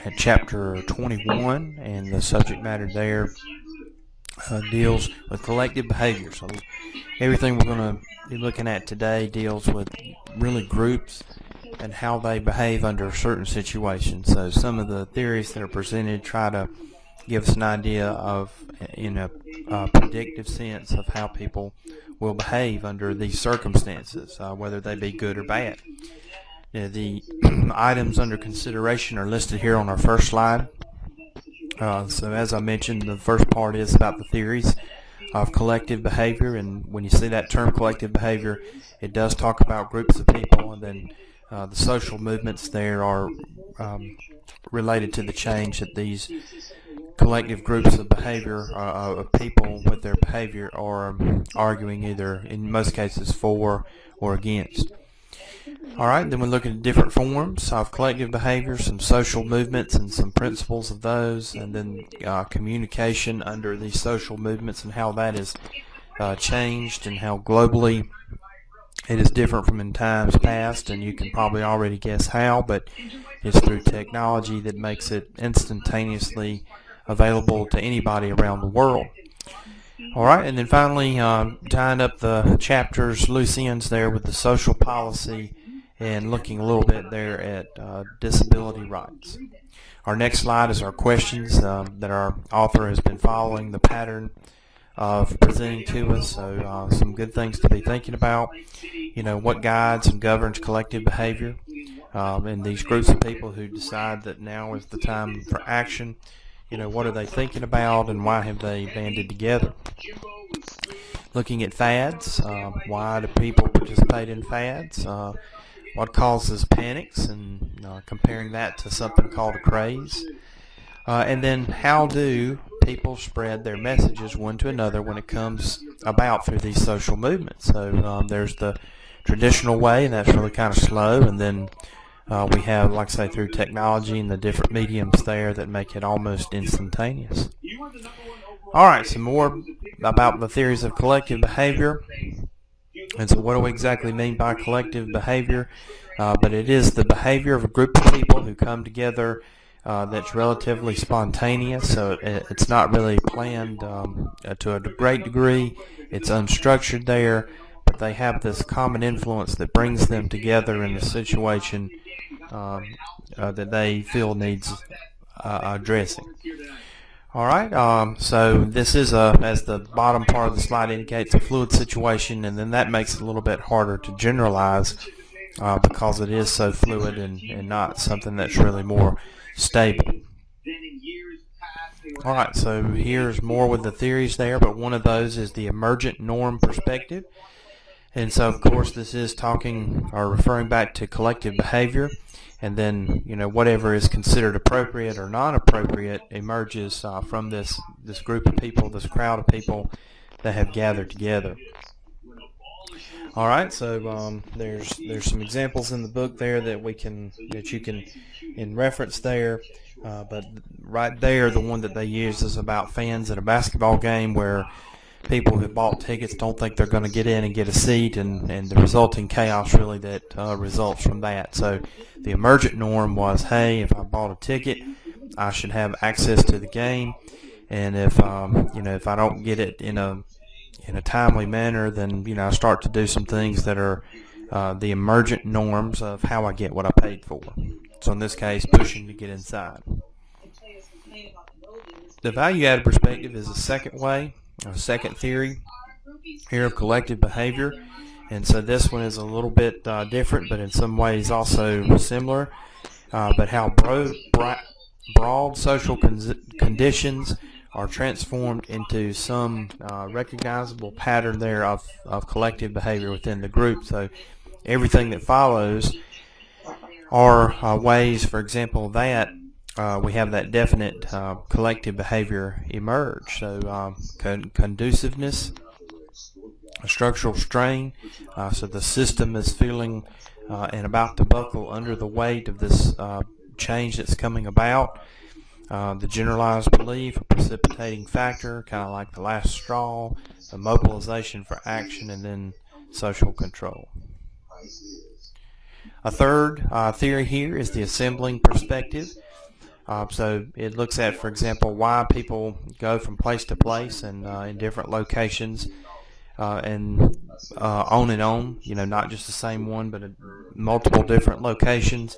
at chapter 21, and the subject matter there deals with collective behavior. So everything we're going to be looking at today deals with really groups and how they behave under certain situations. So some of the theories that are presented try to give us an idea of, in a predictive sense, of how people will behave under these circumstances, whether they be good or bad. The items under consideration are listed here on our first slide. So as I mentioned, the first part is about the theories of collective behavior, and when you see that term collective behavior, it does talk about groups of people, and then the social movements there are related to the change that these collective groups of behavior of people with their behavior are arguing either in most cases for or against. Alright, then we look at different forms of collective behavior, some social movements and some principles of those, and then communication under these social movements and how that is changed and how globally it is different from in times past, and you can probably already guess how, but it's through technology that makes it instantaneously available to anybody around the world. Alright, and then finally tying up the chapter's loose ends there with the social policy and looking a little bit there at disability rights. Our next slide is our questions that our author has been following the pattern of presenting to us, so some good things to be thinking about. You know, what guides and governs collective behavior in these groups of people who decide that now is the time for action. You know, what are they thinking about and why have they banded together? Looking at fads, why do people participate in fads? What causes panics, and comparing that to something called a craze. And then how do people spread their messages one to another when it comes about through these social movements? So there's the traditional way, and that's really kind of slow, and then we have, like I say, through technology and the different mediums there that make it almost instantaneous. Alright, some more about the theories of collective behavior. And so what do we exactly mean by collective behavior? But it is the behavior of a group of people who come together that's relatively spontaneous, so it's not really planned to a great degree. It's unstructured there, but they have this common influence that brings them together in a situation that they feel needs addressing. Alright, so this is, as the bottom part of the slide indicates, a fluid situation, and then that makes it a little bit harder to generalize because it is so fluid and not something that's really more stable. Alright, so here's more with the theories there, but one of those is the emergent norm perspective. And so, of course, this is talking or referring back to collective behavior, and then, you know, whatever is considered appropriate or non-appropriate emerges from this group of people, this crowd of people that have gathered together. All right, so there's some examples in the book there that you can in reference there, but right there, the one that they use is about fans at a basketball game where people who bought tickets don't think they're going to get in and get a seat, and the resulting chaos really that results from that. So the emergent norm was, hey, if I bought a ticket, I should have access to the game, and if if I don't get it in a timely manner, then I start to do some things that are the emergent norms of how I get what I paid for. So in this case, pushing to get inside. The value-added perspective is a second way, a second theory here of collective behavior, and so this one is a little bit different, but in some ways also similar. But how broad social conditions are transformed into some recognizable pattern there of collective behavior within the group. So everything that follows are ways, for example, that we have that definite collective behavior emerge. So conduciveness, a structural strain, so the system is feeling and about to buckle under the weight of this change that's coming about. The generalized belief, a precipitating factor, kind of like the last straw, the mobilization for action, and then social control. A third theory here is the assembling perspective. So it looks at, for example, why people go from place to place and in different locations and on and on, not just the same one, but multiple different locations.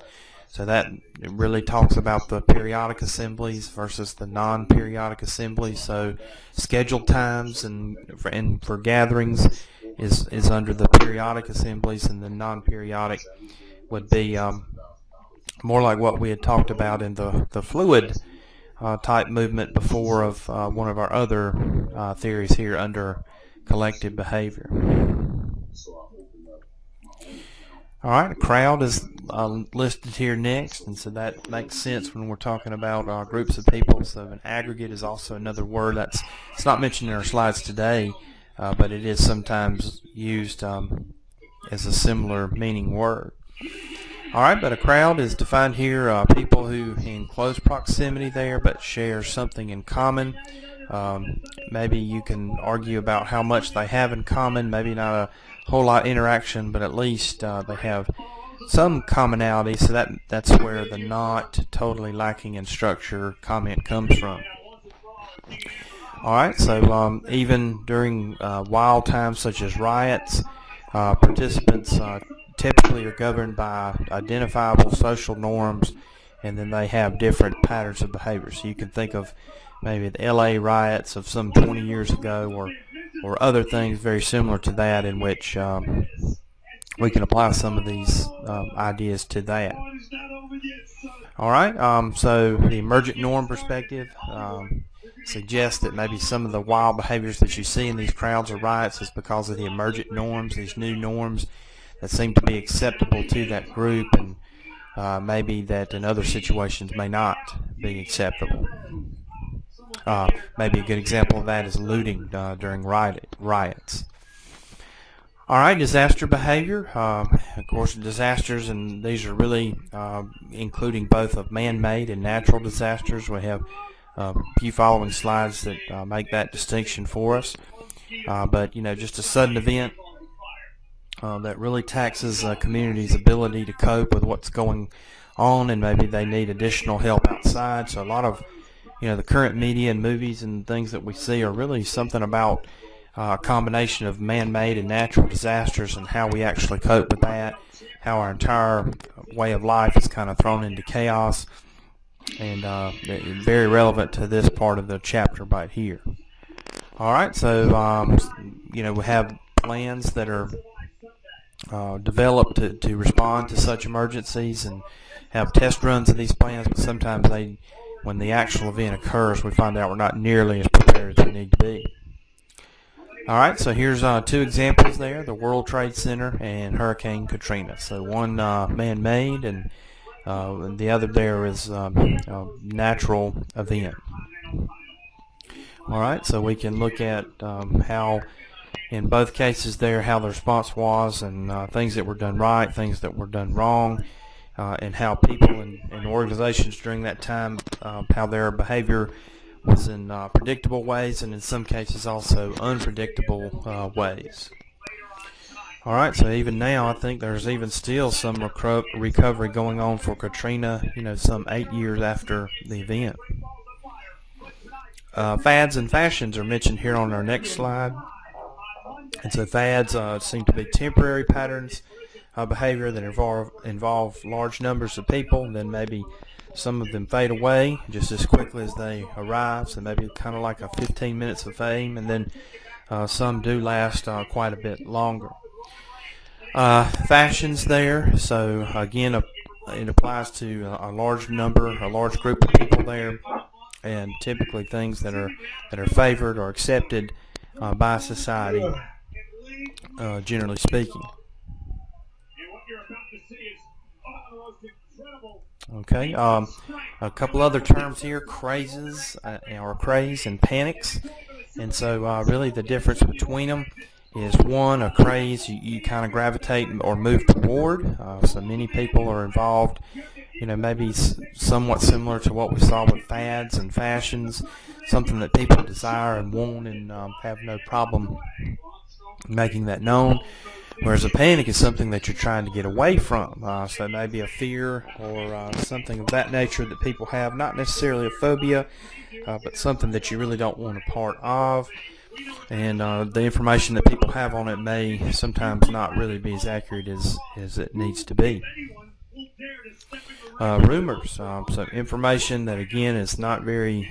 So that it really talks about the periodic assemblies versus the non-periodic assemblies. So scheduled times and for gatherings is under the periodic assemblies, and the non-periodic would be more like what we had talked about in the fluid type movement before of one of our other theories here under collective behavior. All right, a crowd is listed here next, and so that makes sense when we're talking about groups of people. So an aggregate is also another word it's not mentioned in our slides today, but it is sometimes used as a similar meaning word. All right, but a crowd is defined here, people who in close proximity there but share something in common. Maybe you can argue about how much they have in common, maybe not a whole lot of interaction, but at least they have some commonality, so that's where the not totally lacking in structure comment comes from. Alright, so even during wild times such as riots, participants typically are governed by identifiable social norms, and then they have different patterns of behavior. So you can think of maybe the LA riots of some 20 years ago, or other things very similar to that, in which we can apply some of these ideas to that. All right, so the emergent norm perspective suggests that maybe some of the wild behaviors that you see in these crowds or riots is because of the emergent norms, these new norms that seem to be acceptable to that group, and maybe that in other situations may not be acceptable. Maybe a good example of that is looting during riots. All right, disaster behavior. Of course, disasters, and these are really including both of man-made and natural disasters. We have a few following slides that make that distinction for us. But just a sudden event that really taxes a community's ability to cope with what's going on, and maybe they need additional help outside. So a lot of the current media and movies and things that we see are really something about a combination of man-made and natural disasters, and how we actually cope with that, how our entire way of life is kind of thrown into chaos, and very relevant to this part of the chapter right here. All right, so we have plans that are developed to respond to such emergencies, and have test runs of these plans, but sometimes when the actual event occurs, we find out we're not nearly as prepared as we need to be. All right, so here's two examples there, the World Trade Center and Hurricane Katrina. So one man-made, and the other there is a natural event. All right, so we can look at how in both cases there, how the response was, and things that were done right, things that were done wrong, and how people and organizations during that time, how their behavior was in predictable ways, and in some cases also unpredictable ways. All right, so even now I think there's even still some recovery going on for Katrina, some 8 years after the event. Fads and fashions are mentioned here on our next slide. And so fads seem to be temporary patterns of behavior that involve large numbers of people, and then maybe some of them fade away just as quickly as they arrive, so maybe kind of like a 15 minutes of fame, and then some do last quite a bit longer. Fashions there, so again it applies to a large group of people there, and typically things that are favored or accepted by society, generally speaking. Okay, a couple other terms here, crazes, or craze and panics. And so really the difference between them is, one, a craze you kind of gravitate or move toward. So many people are involved, maybe somewhat similar to what we saw with fads and fashions, something that people desire and want, and have no problem making that known. Whereas a panic is something that you're trying to get away from. So it may be a fear or something of that nature that people have, not necessarily a phobia, but something that you really don't want a part of. And the information that people have on it may sometimes not really be as accurate as it needs to be. Rumors, so information that again is not very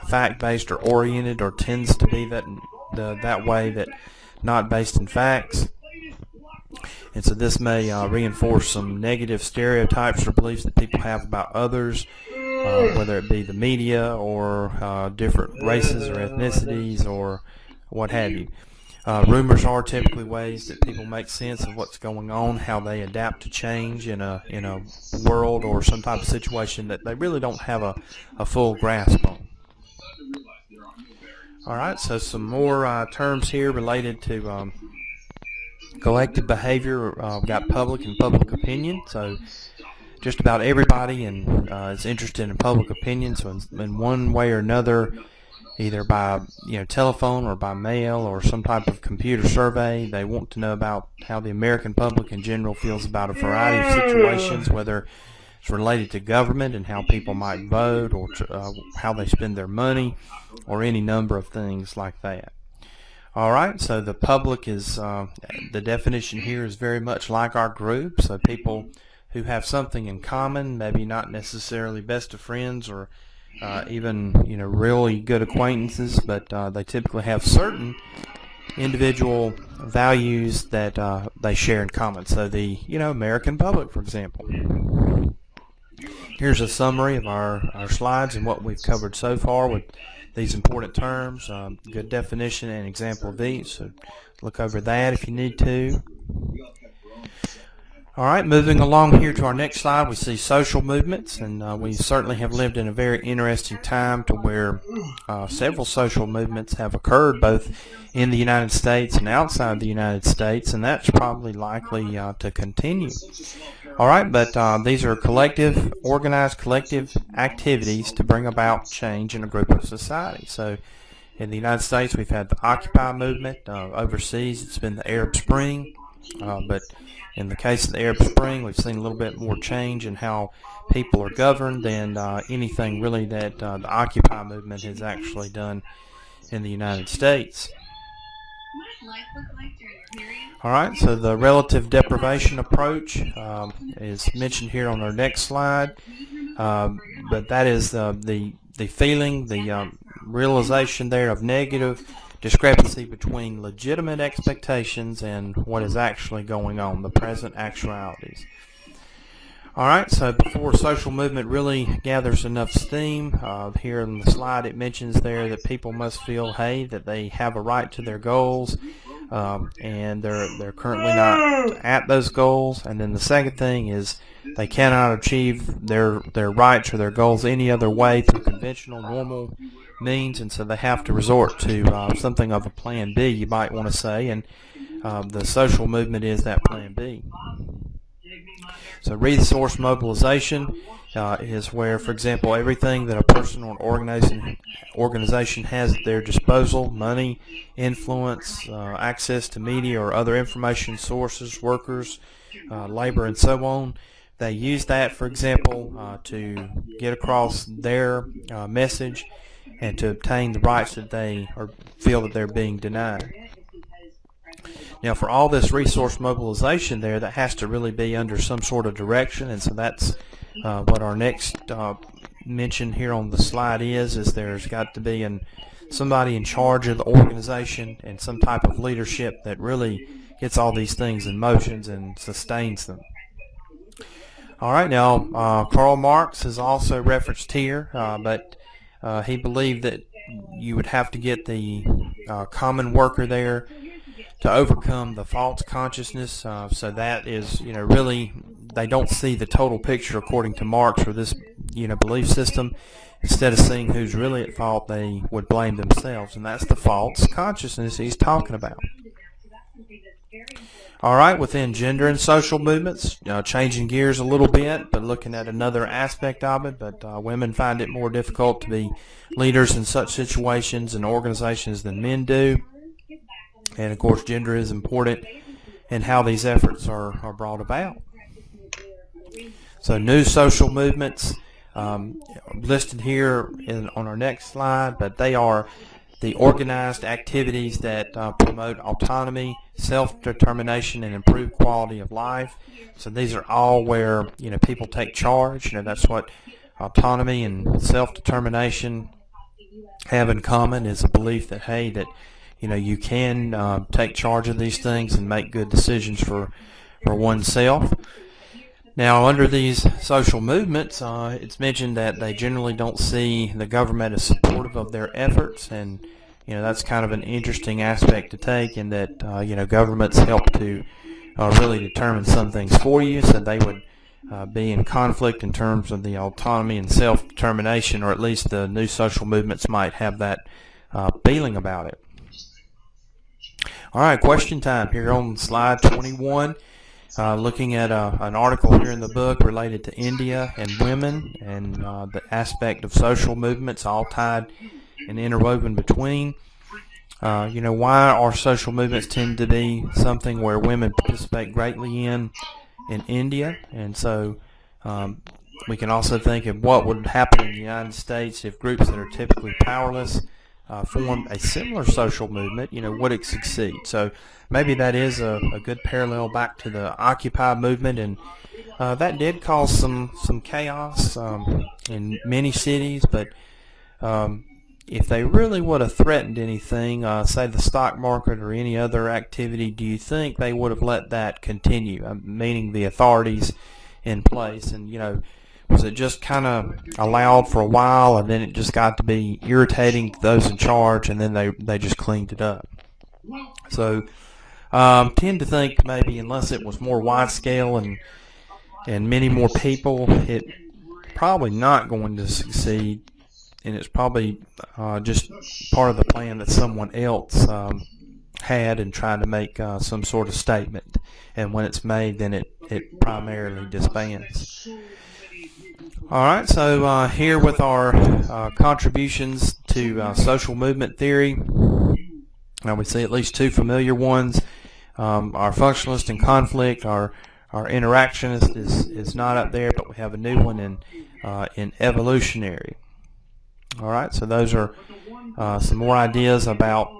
fact-based or oriented, or tends to be that way, that not based in facts. And so this may reinforce some negative stereotypes or beliefs that people have about others, whether it be the media or different races or ethnicities or what have you. Rumors are typically ways that people make sense of what's going on, how they adapt to change in a world or some type of situation that they really don't have a full grasp on. All right, so some more terms here related to collective behavior. We've got public and public opinion. So just about everybody is interested in public opinion. So in one way or another, either by telephone or by mail or some type of computer survey, they want to know about how the American public in general feels about a variety of situations, whether it's related to government and how people might vote, or how they spend their money, or any number of things like that. All right, so the public is, the definition here is very much like our group, so people who have something in common, maybe not necessarily best of friends or even really good acquaintances, but they typically have certain individual values that they share in common. So the American public, for example. Here's a summary of our slides and what we've covered so far with these important terms, good definition and example of these. So look over that if you need to. All right, moving along here to our next slide, we see social movements, and we certainly have lived in a very interesting time to where several social movements have occurred both in the United States and outside the United States, and that's probably likely to continue. All right, but these are organized collective activities to bring about change in a group of society. So in the United States, we've had the Occupy movement. Overseas, it's been the Arab Spring. But in the case of the Arab Spring, we've seen a little bit more change in how people are governed than anything really that the Occupy movement has actually done in the United States. All right, so the relative deprivation approach is mentioned here on our next slide, but that is the feeling, the realization there of negative discrepancy between legitimate expectations and what is actually going on, the present actualities. All right, so before social movement really gathers enough steam, here in the slide it mentions there that people must feel, hey, that they have a right to their goals, and they're currently not at those goals. And then the second thing is they cannot achieve their rights or their goals any other way through conventional, normal means, and so they have to resort to something of a plan B, you might want to say, and the social movement is that plan B. So resource mobilization is where, for example, everything that a person or organization has at their disposal, money, influence, access to media or other information sources, workers, labor, and so on, they use that, for example, to get across their message and to obtain the rights that they feel that they're being denied. Now, for all this resource mobilization there, that has to really be under some sort of direction, and so that's what our next mention here on the slide is there's got to be somebody in charge of the organization and some type of leadership that really gets all these things in motions and sustains them. All right, now Karl Marx is also referenced here, but he believed that you would have to get the common worker there to overcome the false consciousness. So that is, really they don't see the total picture according to Marx or this, belief system. Instead of seeing who's really at fault, they would blame themselves, and that's the false consciousness he's talking about. All right, within gender and social movements, changing gears a little bit, but looking at another aspect of it, but women find it more difficult to be leaders in such situations and organizations than men do. And of course, gender is important and how these efforts are brought about. So new social movements listed here on our next slide, but they are the organized activities that promote autonomy, self-determination, and improved quality of life. So these are all where people take charge. That's what autonomy and self-determination have in common, is a belief that you can take charge of these things and make good decisions for oneself. Now, under these social movements, it's mentioned that they generally don't see the government as supportive of their efforts, and that's kind of an interesting aspect to take, in that governments help to really determine some things for you, so they would be in conflict in terms of the autonomy and self-determination, or at least the new social movements might have that feeling about it. All right, question time here on slide 21. Looking at an article here in the book related to India and women, and the aspect of social movements all tied and interwoven between. Why our social movements tend to be something where women participate greatly in India, and so we can also think of what would happen in the United States if groups that are typically powerless formed a similar social movement. Would it succeed? So maybe that is a good parallel back to the Occupy movement, and that did cause some chaos in many cities, but if they really would have threatened anything, say the stock market or any other activity, do you think they would have let that continue? Meaning the authorities in place, and was it just kind of allowed for a while, and then it just got to be irritating to those in charge, and then they just cleaned it up? So tend to think maybe unless it was more wide scale and many more people, it probably not going to succeed, and it's probably just part of the plan that someone else had and tried to make some sort of statement, and when it's made, then it primarily disbands. Alright, so here with our contributions to social movement theory, now we see at least two familiar ones. Our functionalist in conflict, our interactionist is not up there, but we have a new one in evolutionary. Alright, so those are some more ideas about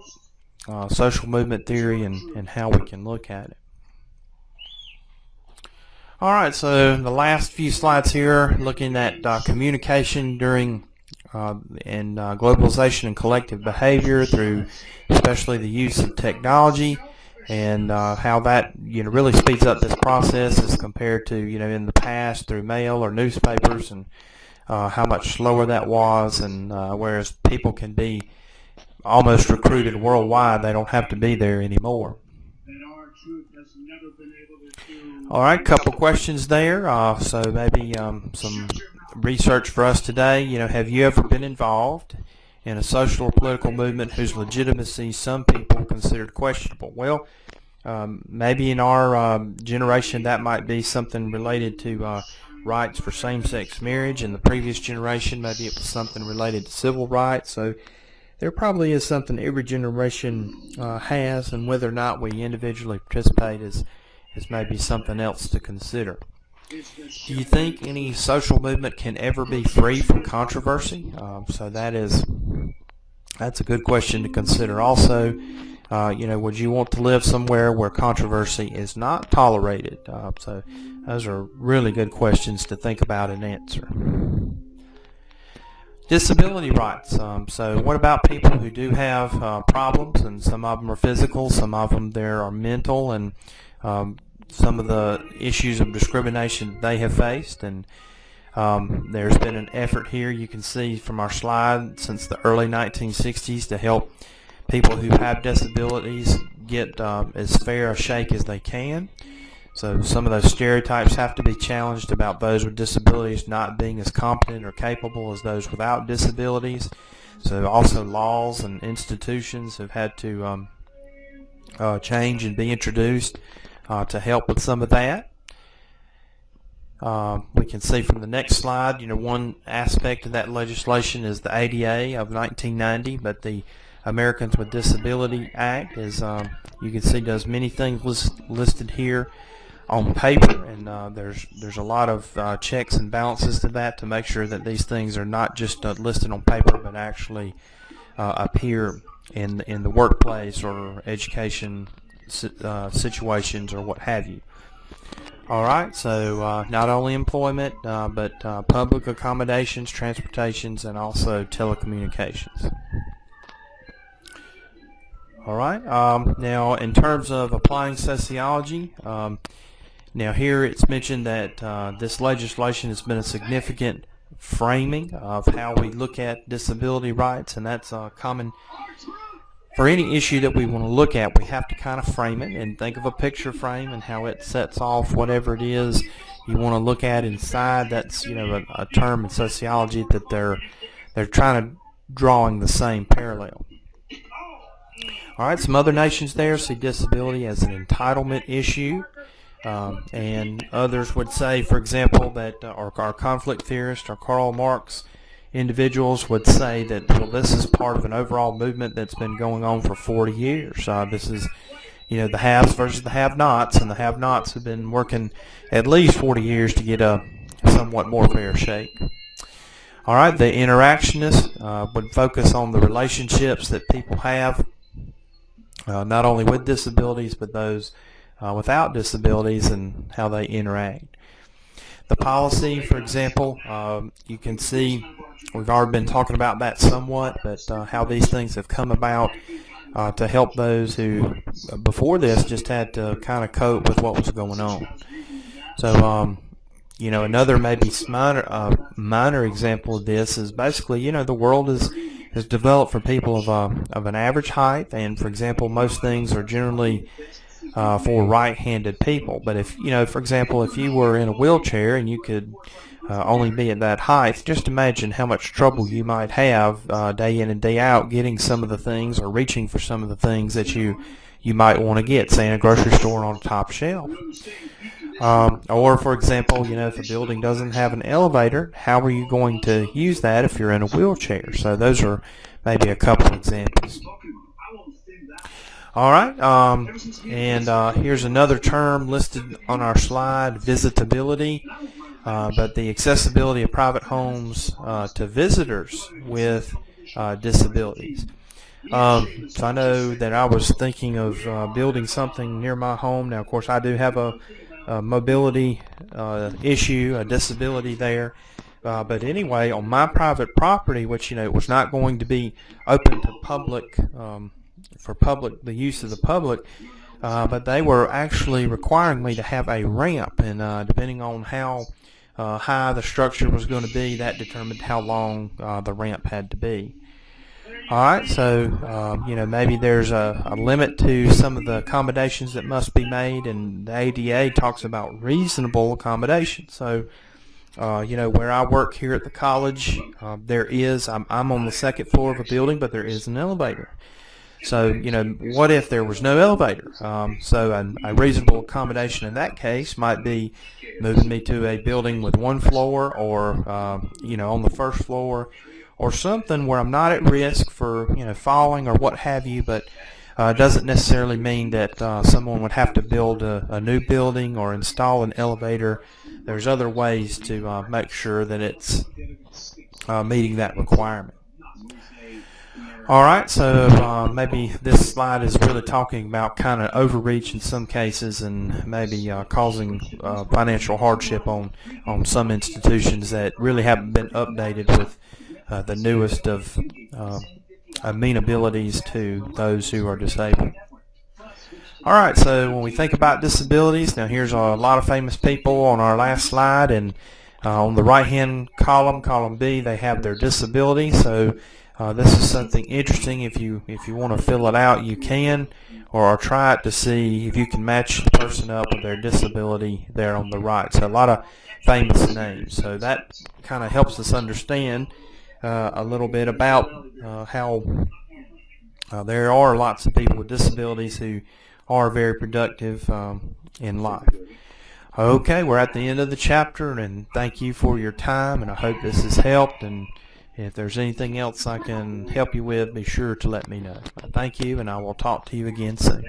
social movement theory and how we can look at it. Alright, so the last few slides here, looking at communication during and globalization and collective behavior through especially the use of technology, and how that really speeds up this process as compared to in the past through mail or newspapers, and how much slower that was, and whereas people can be almost recruited worldwide, they don't have to be there anymore. Alright, couple questions there. So maybe some research for us today. Have you ever been involved in a social or political movement whose legitimacy some people considered questionable? Well, maybe in our generation that might be something related to rights for same-sex marriage. In the previous generation, maybe it was something related to civil rights. So there probably is something every generation has, and whether or not we individually participate is maybe something else to consider. Do you think any social movement can ever be free from controversy? So that's a good question to consider. Also, would you want to live somewhere where controversy is not tolerated? So those are really good questions to think about and answer. Disability rights. So what about people who do have problems, and some of them are physical, some of them there are mental, and some of the issues of discrimination they have faced, and there's been an effort here, you can see from our slide, since the early 1960s to help people who have disabilities get as fair a shake as they can. So some of those stereotypes have to be challenged about those with disabilities not being as competent or capable as those without disabilities. So also laws and institutions have had to change and be introduced to help with some of that. We can see from the next slide, one aspect of that legislation is the ADA of 1990, but the Americans with Disability Act, as you can see, does many things listed here on paper, and there's a lot of checks and balances to that to make sure that these things are not just listed on paper, but actually appear in the workplace or education situations or what have you. All right, so not only employment, but public accommodations, transportations, and also telecommunications. All right, now in terms of applying sociology, now here it's mentioned that this legislation has been a significant framing of how we look at disability rights, and that's common for any issue that we want to look at. We have to kind of frame it and think of a picture frame and how it sets off whatever it is you want to look at inside. That's a term in sociology that they're trying to drawing the same parallel. All right, some other nations there see disability as an entitlement issue, and others would say, for example, that our conflict theorists or Karl Marx individuals would say that, well, this is part of an overall movement that's been going on for 40 years. This is, the haves versus the have-nots, and the have-nots have been working at least 40 years to get a somewhat more fair shake. All right, the interactionist would focus on the relationships that people have, not only with disabilities, but those without disabilities and how they interact. The policy, for example, you can see we've already been talking about that somewhat, but how these things have come about to help those who before this just had to kind of cope with what was going on. So another maybe minor example of this is basically the world is developed for people of an average height, and for example most things are generally for right-handed people. But if for example, if you were in a wheelchair and you could only be at that height, just imagine how much trouble you might have day in and day out getting some of the things or reaching for some of the things that you might want to get, say in a grocery store on a top shelf. Or for example, if a building doesn't have an elevator, how are you going to use that if you're in a wheelchair? So those are maybe a couple examples. All right, and here's another term listed on our slide, visitability, but the accessibility of private homes to visitors with disabilities. So I know that I was thinking of building something near my home. Now, of course, I do have a mobility issue, a disability there. But anyway, on my private property, which was not going to be open to public for the use of the public, but they were actually requiring me to have a ramp, and depending on how high the structure was going to be, that determined how long the ramp had to be. All right, so maybe there's a limit to some of the accommodations that must be made, and the ADA talks about reasonable accommodation. So where I work here at the college, I'm on the second floor of a building, but there is an elevator. So what if there was no elevator? So a reasonable accommodation in that case might be moving me to a building with one floor, or on the first floor, or something where I'm not at risk for falling or what have you, but it doesn't necessarily mean that someone would have to build a new building or install an elevator. There's other ways to make sure that it's meeting that requirement. All right, so maybe this slide is really talking about kind of overreach in some cases, and maybe causing financial hardship on some institutions that really haven't been updated with the newest of amenabilities to those who are disabled. All right, so when we think about disabilities, now here's a lot of famous people on our last slide, and on the right-hand column B, they have their disability. So this is something interesting. If you want to fill it out, you can, or try it to see if you can match the person up with their disability there on the right. So a lot of famous names. So that kind of helps us understand a little bit about how there are lots of people with disabilities who are very productive in life. Okay, we're at the end of the chapter, and thank you for your time, and I hope this has helped, and If there's anything else I can help you with, be sure to let me know. Thank you, and I will talk to you again soon.